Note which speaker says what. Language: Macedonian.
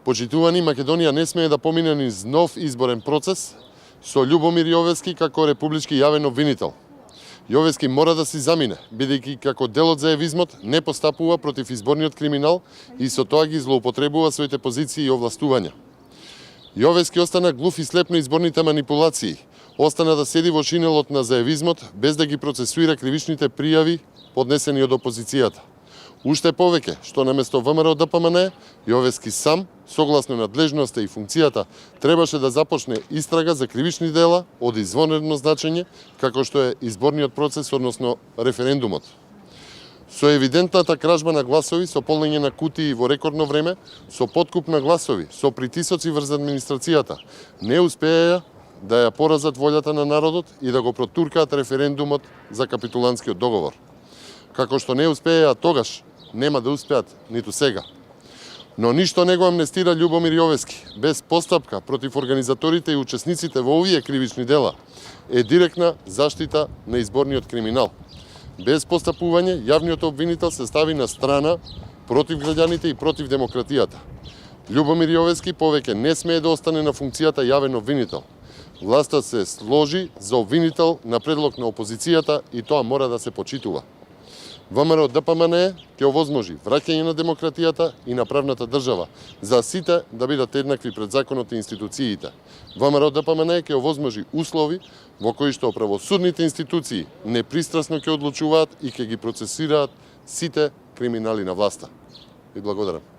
Speaker 1: Почитувани, Македонија не смее да помине низ нов изборен процес со Љубомир Јовевски како републички јавен обвинител. Јовевски мора да си замине, бидејќи како дел од заевизмот не постапува против изборниот криминал и со тоа ги злоупотребува своите позиции и овластувања. Јовевски остана глув и слеп на изборните манипулации, остана да седи во шинелот на заевизмот без да ги процесуира кривичните пријави поднесени од опозицијата. Уште повеќе, што наместо ВМРО ДПМН, Јовевски сам, согласно надлежноста и функцијата, требаше да започне истрага за кривични дела од извонредно значење, како што е изборниот процес, односно референдумот. Со евидентната кражба на гласови, со полнење на кутии во рекордно време, со подкуп на гласови, со притисоци врз администрацијата, не успеа да ја поразат волјата на народот и да го протуркаат референдумот за капитулантскиот договор. Како што не успеа тогаш, нема да успеат ниту сега. Но ништо не го амнестира Љубомир Јовевски. Без постапка против организаторите и учесниците во овие кривични дела е директна заштита на изборниот криминал. Без постапување, јавниот обвинител се стави на страна против граѓаните и против демократијата. Љубомир Јовевски повеќе не смее да остане на функцијата јавен обвинител. Власта се сложи за обвинител на предлог на опозицијата и тоа мора да се почитува. ВМРО ДПМН ќе овозможи враќање на демократијата и на правната држава, за сите да бидат еднакви пред законот и институциите. ВМРО ДПМН ќе овозможи услови во кои што правосудните институции непристрасно ќе одлучуваат и ќе ги процесираат сите криминали на власта. Ви благодарам.